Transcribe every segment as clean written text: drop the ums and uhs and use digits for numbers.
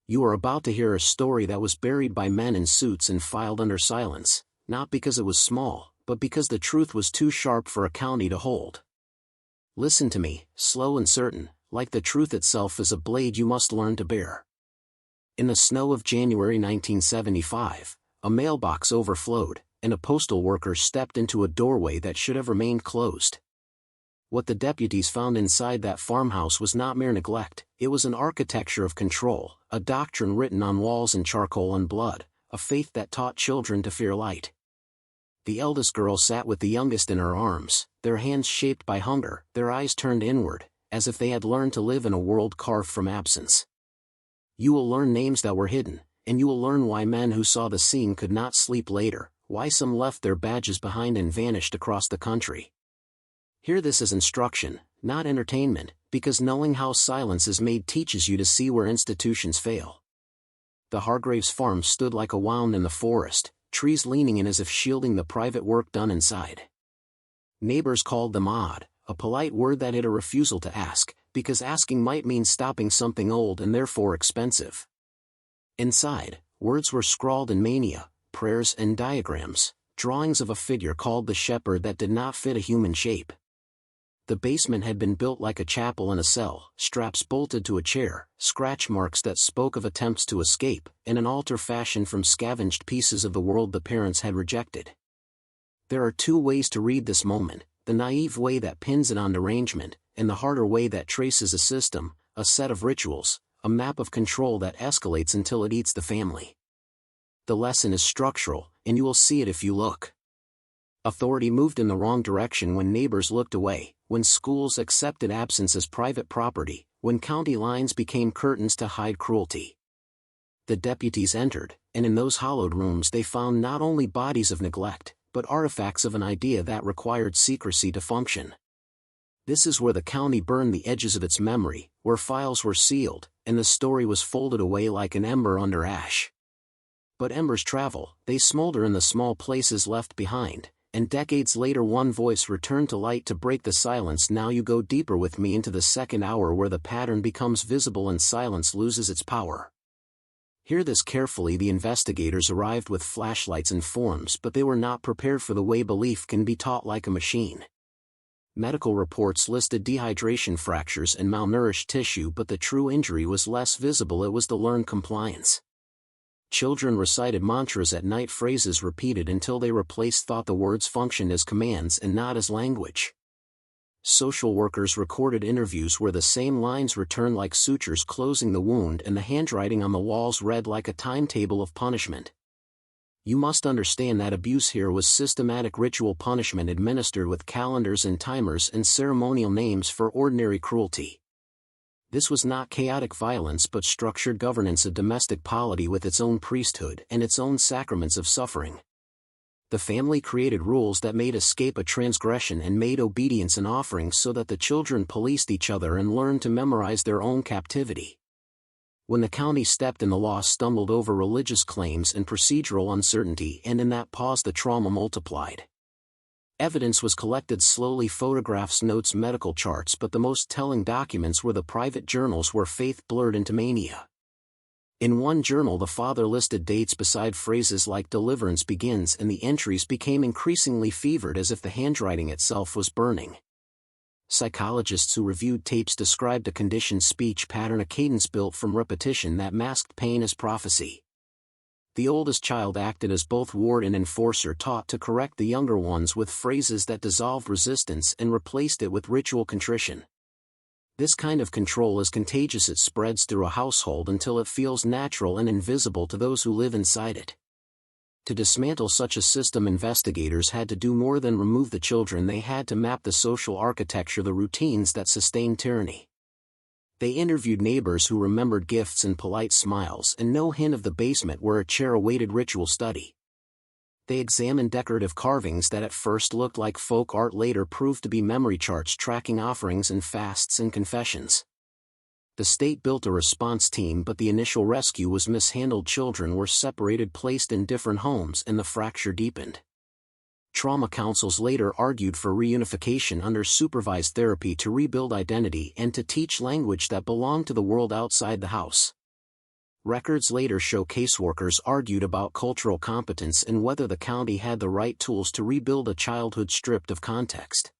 You are about to hear a story that was buried by men in suits and filed under silence, not because it was small, but because the truth was too sharp for a county to hold. Listen to me, slow and certain, like the truth itself is a blade you must learn to bear. In the snow of January 1975, a mailbox overflowed, and a postal worker stepped into a doorway that should have remained closed. What the deputies found inside that farmhouse was not mere neglect, it was an architecture of control, a doctrine written on walls in charcoal and blood, a faith that taught children to fear light. The eldest girl sat with the youngest in her arms, their hands shaped by hunger, their eyes turned inward, as if they had learned to live in a world carved from absence. You will learn names that were hidden, and you will learn why men who saw the scene could not sleep later, why some left their badges behind and vanished across the country. Hear this as instruction, not entertainment, because knowing how silence is made teaches you to see where institutions fail. The Hargraves farm stood like a wound in the forest, trees leaning in as if shielding the private work done inside. Neighbors called them odd, a polite word that hid a refusal to ask, because asking might mean stopping something old and therefore expensive. Inside, words were scrawled in mania, prayers and diagrams, drawings of a figure called the shepherd that did not fit a human shape. The basement had been built like a chapel and a cell, straps bolted to a chair, scratch marks that spoke of attempts to escape, and an altar fashioned from scavenged pieces of the world the parents had rejected. There are two ways to read this moment, the naive way that pins it on derangement, and the harder way that traces a system, a set of rituals, a map of control that escalates until it eats the family. The lesson is structural, and you will see it if you look. Authority moved in the wrong direction when neighbors looked away, when schools accepted absence as private property, when county lines became curtains to hide cruelty. The deputies entered, and in those hollowed rooms they found not only bodies of neglect, but artifacts of an idea that required secrecy to function. This is where the county burned the edges of its memory, where files were sealed, and the story was folded away like an ember under ash. But embers travel, they smolder in the small places left behind, and decades later one voice returned to light to break the silence. Now you go deeper with me into the second hour where the pattern becomes visible and silence loses its power. Hear this carefully. The investigators arrived with flashlights and forms, but they were not prepared for the way belief can be taught like a machine. Medical reports listed dehydration, fractures and malnourished tissue, but the true injury was less visible. It was the learned compliance. Children recited mantras at night, phrases repeated until they replaced thought. The words functioned as commands and not as language. Social workers recorded interviews where the same lines returned like sutures closing the wound, and the handwriting on the walls read like a timetable of punishment. You must understand that abuse here was systematic ritual punishment administered with calendars and timers and ceremonial names for ordinary cruelty. This was not chaotic violence but structured governance, a domestic polity with its own priesthood and its own sacraments of suffering. The family created rules that made escape a transgression and made obedience an offering, so that the children policed each other and learned to memorize their own captivity. When the county stepped in, the law stumbled over religious claims and procedural uncertainty, and in that pause the trauma multiplied. Evidence was collected slowly, photographs, notes, medical charts, but the most telling documents were the private journals where faith blurred into mania. In one journal the father listed dates beside phrases like deliverance begins, and the entries became increasingly fevered as if the handwriting itself was burning. Psychologists who reviewed tapes described a conditioned speech pattern, a cadence built from repetition that masked pain as prophecy. The oldest child acted as both ward and enforcer, taught to correct the younger ones with phrases that dissolved resistance and replaced it with ritual contrition. This kind of control is contagious. It spreads through a household until it feels natural and invisible to those who live inside it. To dismantle such a system, investigators had to do more than remove the children. They had to map the social architecture, the routines that sustained tyranny. They interviewed neighbors who remembered gifts and polite smiles and no hint of the basement where a chair awaited ritual study. They examined decorative carvings that at first looked like folk art, later proved to be memory charts tracking offerings and fasts and confessions. The state built a response team, but the initial rescue was mishandled. Children were separated, placed in different homes, and the fracture deepened. Trauma councils later argued for reunification under supervised therapy to rebuild identity and to teach language that belonged to the world outside the house. Records later show caseworkers argued about cultural competence and whether the county had the right tools to rebuild a childhood stripped of context.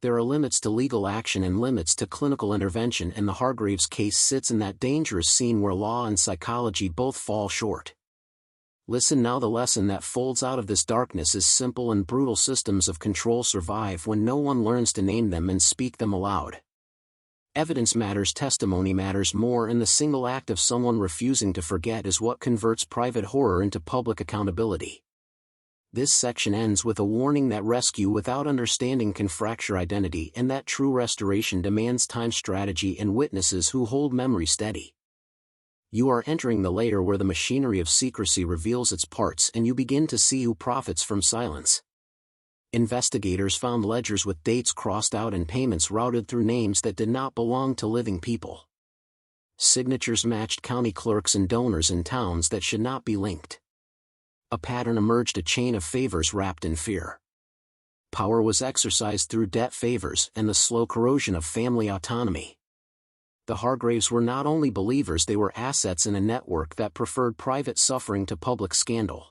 There are limits to legal action and limits to clinical intervention, and the Hargraves case sits in that dangerous scene where law and psychology both fall short. Listen now, the lesson that folds out of this darkness is simple and brutal: systems of control survive when no one learns to name them and speak them aloud. Evidence matters, testimony matters more, and the single act of someone refusing to forget is what converts private horror into public accountability. This section ends with a warning that rescue without understanding can fracture identity, and that true restoration demands time, strategy, and witnesses who hold memory steady. You are entering the layer where the machinery of secrecy reveals its parts, and you begin to see who profits from silence. Investigators found ledgers with dates crossed out and payments routed through names that did not belong to living people. Signatures matched county clerks and donors in towns that should not be linked. A pattern emerged, a chain of favors wrapped in fear. Power was exercised through debt favors and the slow corrosion of family autonomy. The Hargraves were not only believers, they were assets in a network that preferred private suffering to public scandal.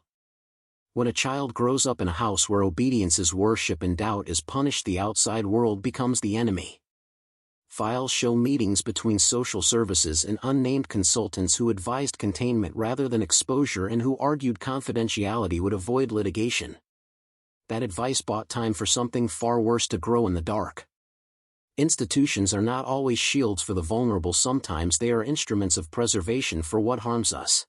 When a child grows up in a house where obedience is worship and doubt is punished, the outside world becomes the enemy. Files show meetings between social services and unnamed consultants who advised containment rather than exposure and who argued confidentiality would avoid litigation. That advice bought time for something far worse to grow in the dark. Institutions are not always shields for the vulnerable, sometimes they are instruments of preservation for what harms us.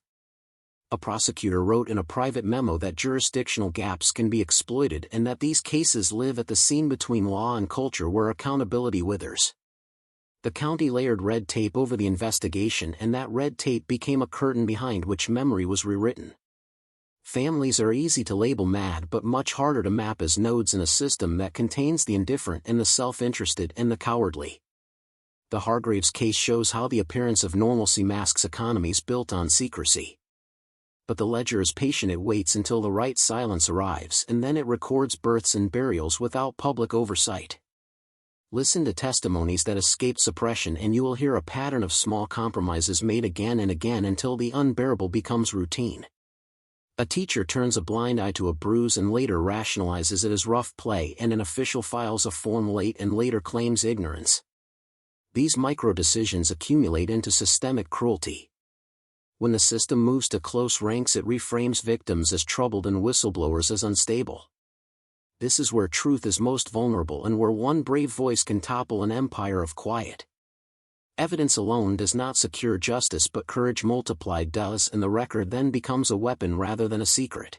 A prosecutor wrote in a private memo that jurisdictional gaps can be exploited and that these cases live at the scene between law and culture where accountability withers. The county layered red tape over the investigation, and that red tape became a curtain behind which memory was rewritten. Families are easy to label mad but much harder to map as nodes in a system that contains the indifferent and the self-interested and the cowardly. The Hargraves case shows how the appearance of normalcy masks economies built on secrecy. But the ledger is patient, it waits until the right silence arrives, and then it records births and burials without public oversight. Listen to testimonies that escape suppression and you will hear a pattern of small compromises made again and again until the unbearable becomes routine. A teacher turns a blind eye to a bruise and later rationalizes it as rough play, and an official files a form late and later claims ignorance. These micro-decisions accumulate into systemic cruelty. When the system moves to close ranks, it reframes victims as troubled and whistleblowers as unstable. This is where truth is most vulnerable and where one brave voice can topple an empire of quiet. Evidence alone does not secure justice, but courage multiplied does, and the record then becomes a weapon rather than a secret.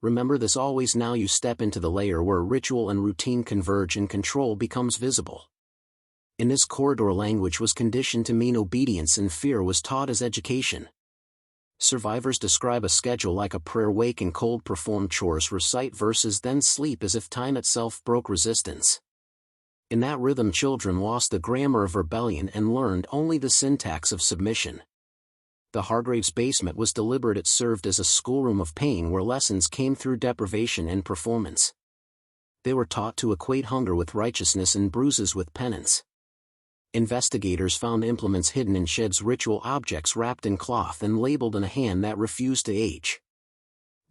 Remember this always. Now you step into the layer where ritual and routine converge and control becomes visible. In this corridor, language was conditioned to mean obedience and fear was taught as education. Survivors describe a schedule like a prayer: wake and cold, perform chores, recite verses, then sleep, as if time itself broke resistance. In that rhythm, children lost the grammar of rebellion and learned only the syntax of submission. The Hargraves' basement was deliberate. It served as a schoolroom of pain where lessons came through deprivation and performance. They were taught to equate hunger with righteousness and bruises with penance. Investigators found implements hidden in sheds, ritual objects wrapped in cloth and labeled in a hand that refused to age.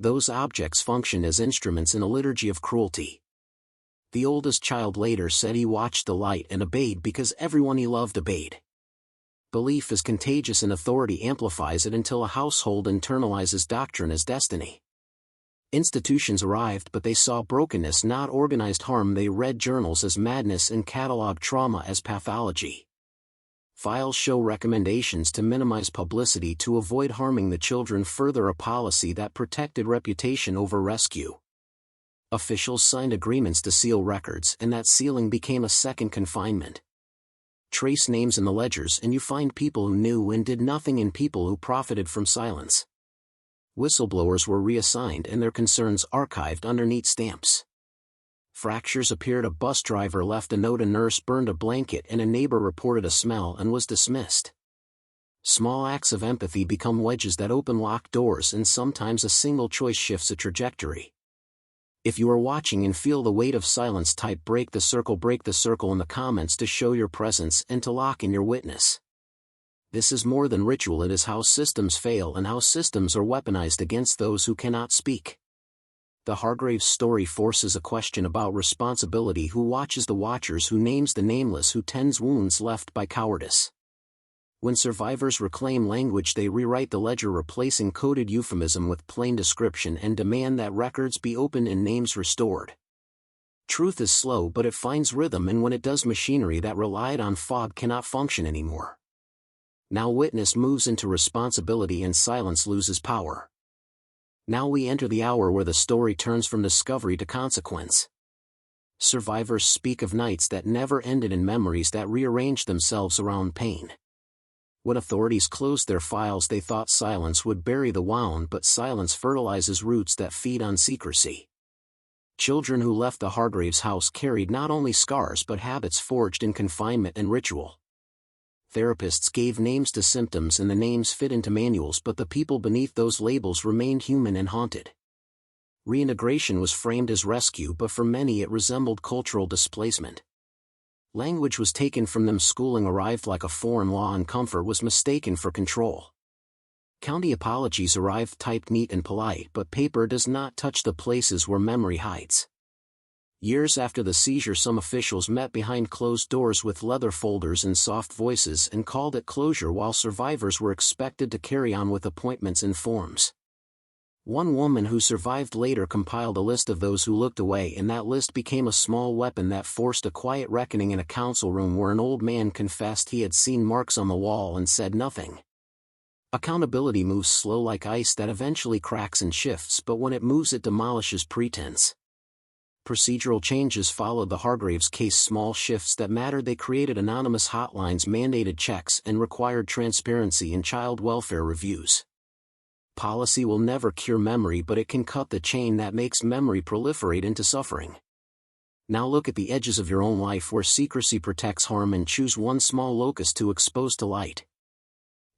Those objects functioned as instruments in a liturgy of cruelty. The oldest child later said he watched the light and obeyed because everyone he loved obeyed. Belief is contagious and authority amplifies it until a household internalizes doctrine as destiny. Institutions arrived, but they saw brokenness, not organized harm. They read journals as madness and cataloged trauma as pathology. Files show recommendations to minimize publicity to avoid harming the children further, a policy that protected reputation over rescue. Officials signed agreements to seal records, and that sealing became a second confinement. Trace names in the ledgers and you find people who knew and did nothing and people who profited from silence. Whistleblowers were reassigned and their concerns archived underneath stamps. Fractures appeared: a bus driver left a note, a nurse burned a blanket, and a neighbor reported a smell and was dismissed. Small acts of empathy become wedges that open locked doors, and sometimes a single choice shifts a trajectory. If you are watching and feel the weight of silence, type break the circle in the comments to show your presence and to lock in your witness. This is more than ritual, it is how systems fail and how systems are weaponized against those who cannot speak. The Hargraves story forces a question about responsibility: who watches the watchers, who names the nameless, who tends wounds left by cowardice. When survivors reclaim language, they rewrite the ledger, replacing coded euphemism with plain description, and demand that records be opened and names restored. Truth is slow, but it finds rhythm, and when it does, machinery that relied on fog cannot function anymore. Now witness moves into responsibility and silence loses power. Now we enter the hour where the story turns from discovery to consequence. Survivors speak of nights that never ended and memories that rearranged themselves around pain. When authorities closed their files, they thought silence would bury the wound, but silence fertilizes roots that feed on secrecy. Children who left the Hargraves house carried not only scars but habits forged in confinement and ritual. Therapists gave names to symptoms and the names fit into manuals, but the people beneath those labels remained human and haunted. Reintegration was framed as rescue, but for many it resembled cultural displacement. Language was taken from them, schooling arrived like a foreign law, and comfort was mistaken for control. County apologies arrived typed neat and polite, but paper does not touch the places where memory hides. Years after the seizure, some officials met behind closed doors with leather folders and soft voices and called it closure, while survivors were expected to carry on with appointments and forms. One woman who survived later compiled a list of those who looked away, and that list became a small weapon that forced a quiet reckoning in a council room where an old man confessed he had seen marks on the wall and said nothing. Accountability moves slow like ice that eventually cracks and shifts, but when it moves it demolishes pretense. Procedural changes followed the Hargraves case, small shifts that mattered. They created anonymous hotlines, mandated checks, and required transparency in child welfare reviews. Policy will never cure memory, but it can cut the chain that makes memory proliferate into suffering. Now look at the edges of your own life where secrecy protects harm, and choose one small locus to expose to light.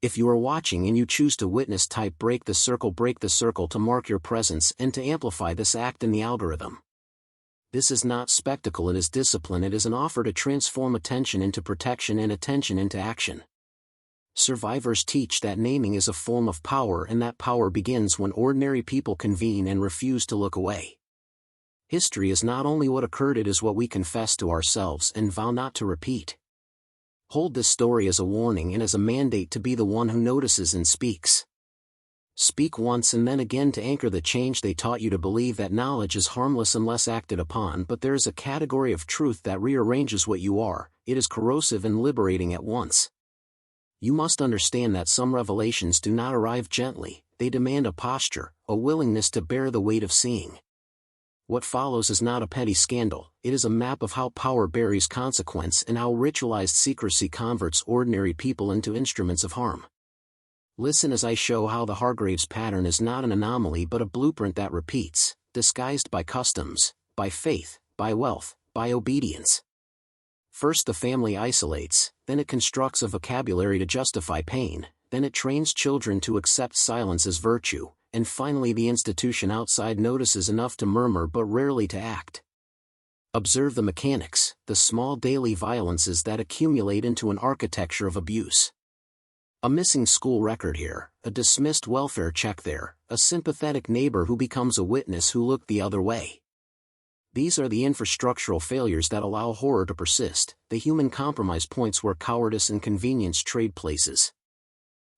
If you are watching and you choose to witness, type break the circle to mark your presence and to amplify this act in the algorithm. This is not spectacle, it is discipline. It is an offer to transform attention into protection and attention into action. Survivors teach that naming is a form of power, and that power begins when ordinary people convene and refuse to look away. History is not only what occurred, it is what we confess to ourselves and vow not to repeat. Hold this story as a warning and as a mandate to be the one who notices and speaks. Speak once and then again to anchor the change they taught you to believe that knowledge is harmless unless acted upon, but there is a category of truth that rearranges what you are. It is corrosive and liberating at once. You must understand that some revelations do not arrive gently, they demand a posture, a willingness to bear the weight of seeing. What follows is not a petty scandal, it is a map of how power buries consequence and how ritualized secrecy converts ordinary people into instruments of harm. Listen as I show how the Hargraves pattern is not an anomaly but a blueprint that repeats, disguised by customs, by faith, by wealth, by obedience. First the family isolates, then it constructs a vocabulary to justify pain, then it trains children to accept silence as virtue, and finally the institution outside notices enough to murmur but rarely to act. Observe the mechanics, the small daily violences that accumulate into an architecture of abuse. A missing school record here, a dismissed welfare check there, a sympathetic neighbor who becomes a witness who looked the other way. These are the infrastructural failures that allow horror to persist, the human compromise points where cowardice and convenience trade places.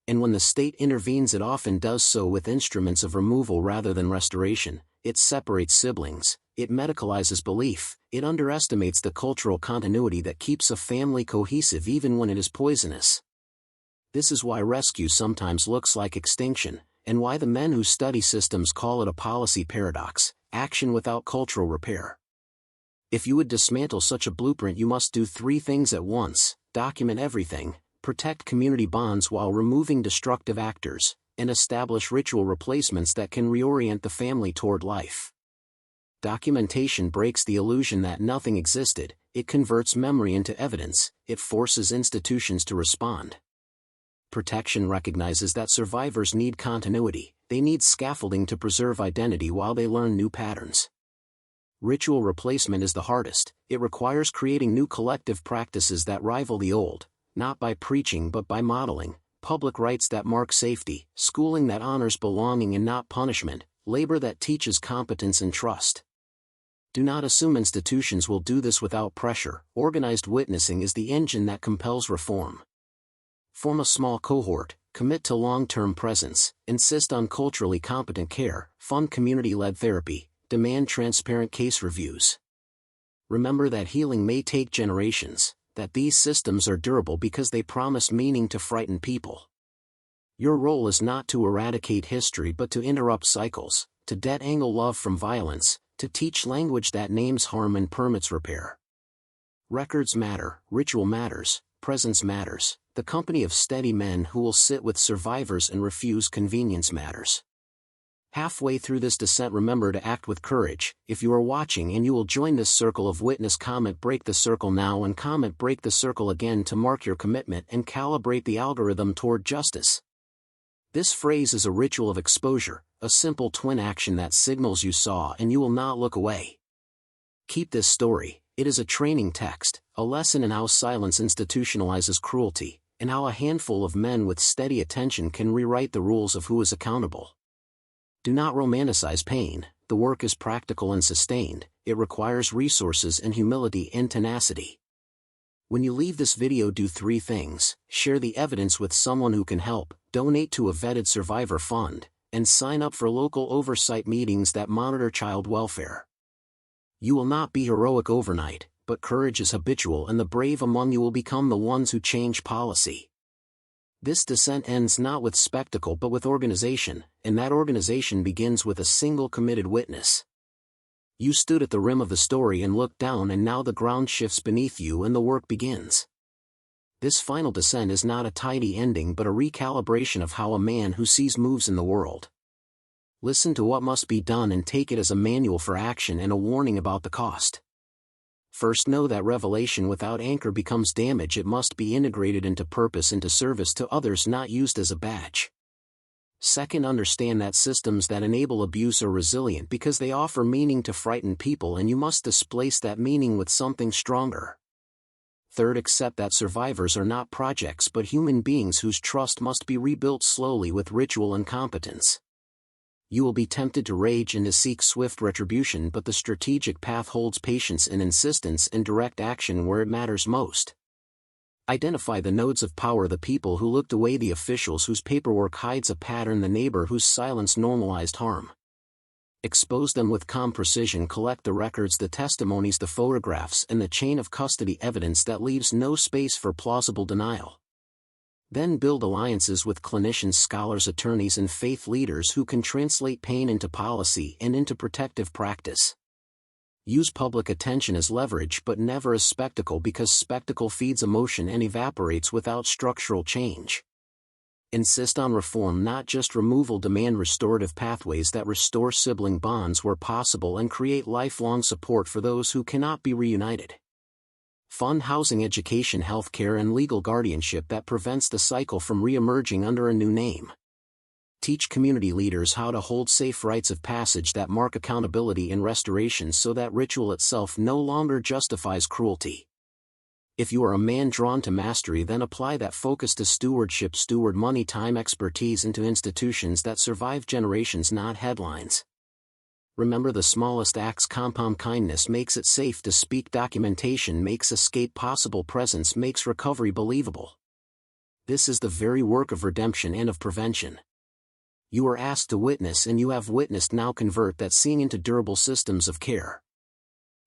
And when the state intervenes, it often does so with instruments of removal rather than restoration. It separates siblings, it medicalizes belief, it underestimates the cultural continuity that keeps a family cohesive even when it is poisonous. This is why rescue sometimes looks like extinction, and why the men who study systems call it a policy paradox, action without cultural repair. If you would dismantle such a blueprint, you must do three things at once: document everything, protect community bonds while removing destructive actors, and establish ritual replacements that can reorient the family toward life. Documentation breaks the illusion that nothing existed, it converts memory into evidence, it forces institutions to respond. Protection recognizes that survivors need continuity, they need scaffolding to preserve identity while they learn new patterns. Ritual replacement is the hardest, it requires creating new collective practices that rival the old, not by preaching but by modeling, public rights that mark safety, schooling that honors belonging and not punishment, labor that teaches competence and trust. Do not assume institutions will do this without pressure. Organized witnessing is the engine that compels reform. Form a small cohort, commit to long-term presence, insist on culturally competent care, fund community-led therapy, demand transparent case reviews. Remember that healing may take generations, that these systems are durable because they promise meaning to frightened people. Your role is not to eradicate history but to interrupt cycles, to detangle love from violence, to teach language that names harm and permits repair. Records matter, ritual matters, presence matters, the company of steady men who will sit with survivors and refuse convenience matters. Halfway through this descent, remember to act with courage. If you are watching and you will join this circle of witness, comment break the circle now and comment break the circle again to mark your commitment and calibrate the algorithm toward justice. This phrase is a ritual of exposure, a simple twin action that signals you saw and you will not look away. Keep this story. It is a training text, a lesson in how silence institutionalizes cruelty, and how a handful of men with steady attention can rewrite the rules of who is accountable. Do not romanticize pain. The work is practical and sustained. It requires resources and humility and tenacity. When you leave this video, do 3 things: share the evidence with someone who can help, donate to a vetted survivor fund, and sign up for local oversight meetings that monitor child welfare. You will not be heroic overnight, but courage is habitual, and the brave among you will become the ones who change policy. This descent ends not with spectacle but with organization, and that organization begins with a single committed witness. You stood at the rim of the story and looked down, and now the ground shifts beneath you and the work begins. This final descent is not a tidy ending but a recalibration of how a man who sees moves in the world. Listen to what must be done and take it as a manual for action and a warning about the cost. First, know that revelation without anchor becomes damage. It must be integrated into purpose, into service to others, not used as a badge. Second, understand that systems that enable abuse are resilient because they offer meaning to frightened people, and you must displace that meaning with something stronger. Third, accept that survivors are not projects but human beings whose trust must be rebuilt slowly with ritual and competence. You will be tempted to rage and to seek swift retribution, but the strategic path holds patience and insistence and direct action where it matters most. Identify the nodes of power: the people who looked away, the officials whose paperwork hides a pattern, the neighbor whose silence normalized harm. Expose them with calm precision. Collect the records, the testimonies, the photographs, and the chain of custody evidence that leaves no space for plausible denial. Then build alliances with clinicians, scholars, attorneys, and faith leaders who can translate pain into policy and into protective practice. Use public attention as leverage but never as spectacle, because spectacle feeds emotion and evaporates without structural change. Insist on reform, not just removal. Demand restorative pathways that restore sibling bonds where possible and create lifelong support for those who cannot be reunited. Fund housing, education, healthcare, and legal guardianship that prevents the cycle from re-emerging under a new name. Teach community leaders how to hold safe rites of passage that mark accountability and restoration, so that ritual itself no longer justifies cruelty. If you are a man drawn to mastery, then apply that focus to stewardship. Steward money, time, expertise into institutions that survive generations, not headlines. Remember, the smallest acts compound. Kindness makes it safe to speak. Documentation makes escape possible. Presence makes recovery believable. This is the very work of redemption and of prevention. You are asked to witness, and you have witnessed. Now convert that seeing into durable systems of care.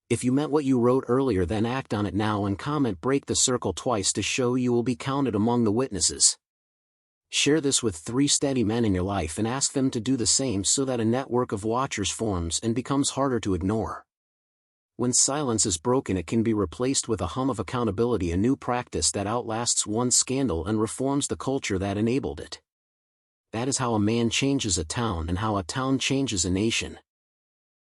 If you meant what you wrote earlier, then act on it now and comment break the circle twice to show you will be counted among the witnesses. Share this with 3 steady men in your life and ask them to do the same, so that a network of watchers forms and becomes harder to ignore. When silence is broken, it can be replaced with a hum of accountability, a new practice that outlasts one scandal and reforms the culture that enabled it. That is how a man changes a town and how a town changes a nation.